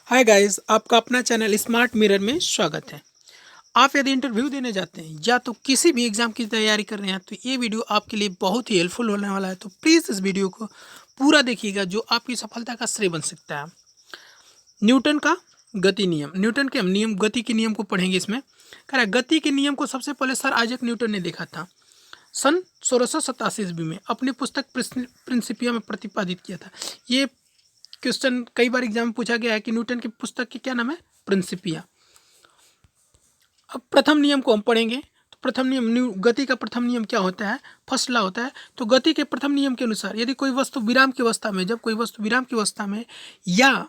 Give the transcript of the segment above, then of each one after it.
Hi guys, आपका अपना channel smart mirror में स्वागत है। आप यदि इंटरव्यू देने जाते हैं या तो किसी भी एग्ज़ाम की तैयारी कर रहे हैं तो ये वीडियो आपके लिए बहुत ही हेल्पफुल होने वाला है। तो प्लीज़ इस वीडियो को पूरा देखिएगा जो आपकी सफलता का श्रेय बन सकता है। न्यूटन का गति नियम, न्यूटन के हम नियम गति के नियम को पढ़ेंगे। इसमें कह रहा है गति के नियम को सबसे पहले सर आइजैक न्यूटन ने देखा था सन 1687 ईस्वी में अपनी पुस्तक प्रिंसिपिया में प्रतिपादित किया था। ये क्वेश्चन कई बार एग्जाम में पूछा गया है कि न्यूटन की पुस्तक की क्या नाम है, प्रिंसिपिया। अब प्रथम नियम को हम पढ़ेंगे तो प्रथम नियम गति का प्रथम नियम क्या होता है, फर्स्ट लॉ होता है। तो गति के प्रथम नियम के अनुसार यदि कोई वस्तु विराम की अवस्था में जब कोई वस्तु विराम की अवस्था में या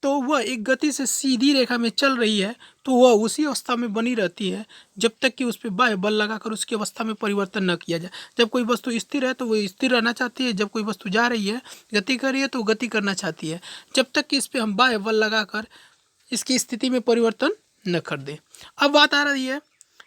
तो वह एक गति से सीधी रेखा में चल रही है तो वह उसी अवस्था में बनी रहती है जब तक कि उस पर बाह्य बल लगाकर उसकी अवस्था में परिवर्तन न किया जाए। जब कोई वस्तु स्थिर है तो वो स्थिर रहना चाहती है, जब कोई वस्तु जा रही है गति कर रही है तो वो गति करना चाहती है, जब तक कि इस पर हम बाह्य बल लगाकर इसकी स्थिति में परिवर्तन न कर दें। अब बात आ रही है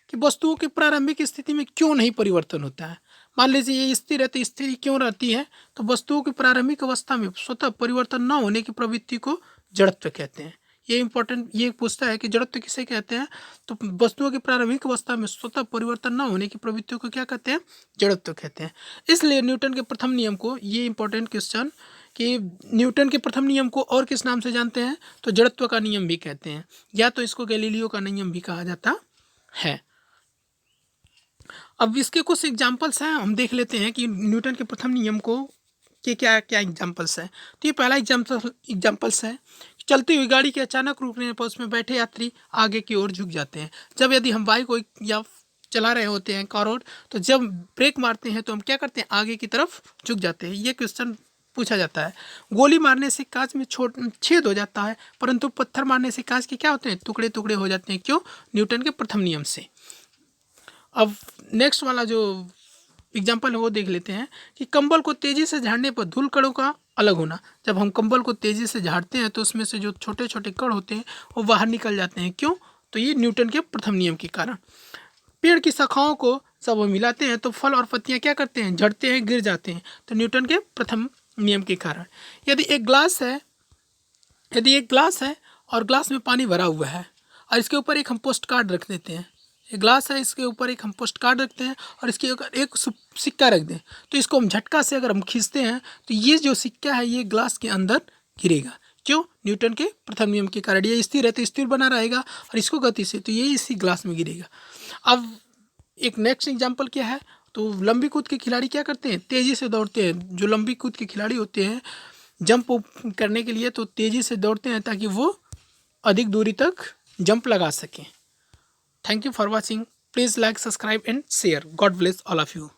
कि वस्तुओं की प्रारंभिक स्थिति में क्यों नहीं परिवर्तन होता है। मान लीजिए ये स्थिर है तो स्थिर क्यों रहती है, तो वस्तुओं की प्रारंभिक अवस्था में स्वतः परिवर्तन न होने की प्रवृत्ति को जड़त्व कहते हैं। ये इंपॉर्टेंट, ये पूछता है कि जड़त्व किसे कहते हैं, तो वस्तुओं की प्रारंभिक अवस्था में स्वतः परिवर्तन न होने की प्रवृत्ति को क्या कहते हैं, जड़त्व कहते हैं। इसलिए न्यूटन के प्रथम नियम को, ये इंपॉर्टेंट क्वेश्चन कि न्यूटन के प्रथम नियम को और किस नाम से जानते हैं, तो जड़त्व का नियम भी कहते हैं या तो इसको गैलीलियो का नियम भी कहा जाता है। अब इसके कुछ एग्जाम्पल्स हैं, हम देख लेते हैं कि न्यूटन के प्रथम नियम को के क्या क्या एग्जाम्पल्स हैं। तो ये पहला एग्जाम्पल्स है, चलती हुई गाड़ी के अचानक रुकने पर उसमें बैठे यात्री आगे की ओर झुक जाते हैं। जब यदि हम बाइक को या चला रहे होते हैं कार रोड, तो जब ब्रेक मारते हैं तो हम क्या करते हैं, आगे की तरफ झुक जाते हैं। ये क्वेश्चन पूछा जाता है। गोली मारने से कांच में छेद हो जाता है, परंतु पत्थर मारने से कांच के क्या होते हैं, टुकड़े टुकड़े हो जाते हैं। क्यों, न्यूटन के प्रथम नियम से। अब नेक्स्ट वाला जो एग्जाम्पल है वो देख लेते हैं कि कंबल को तेज़ी से झाड़ने पर धूल कणों का अलग होना। जब हम कंबल को तेज़ी से झाड़ते हैं तो उसमें से जो छोटे छोटे कण होते हैं वो बाहर निकल जाते हैं। क्यों, तो ये न्यूटन के प्रथम नियम के कारण। पेड़ की शाखाओं को जब हम मिलाते हैं तो फल और पत्तियां क्या करते हैं, झड़ते हैं, गिर जाते हैं, तो न्यूटन के प्रथम नियम के कारण। यदि एक ग्लास है और ग्लास में पानी भरा हुआ है और इसके ऊपर एक हम पोस्ट कार्ड रख देते हैं, एक ग्लास है, इसके ऊपर एक हम पोस्ट कार्ड रखते हैं और इसके ऊपर एक सिक्का रख दें, तो इसको हम झटका से अगर हम खींचते हैं तो ये जो सिक्का है ये ग्लास के अंदर गिरेगा। क्यों, न्यूटन के प्रथम नियम के कारण। ये स्थिर है तो स्थिर बना रहेगा और इसको गति से तो ये इसी ग्लास में गिरेगा। अब एक नेक्स्ट एग्जाम्पल क्या है, तो लंबी कूद के खिलाड़ी क्या करते हैं, तेज़ी से दौड़ते हैं। जो लंबी कूद के खिलाड़ी होते हैं जंप करने के लिए तो तेज़ी से दौड़ते हैं ताकि वो अधिक दूरी तक जंप लगा सकें। Thank you for watching. Please like, subscribe and share. God bless all of you.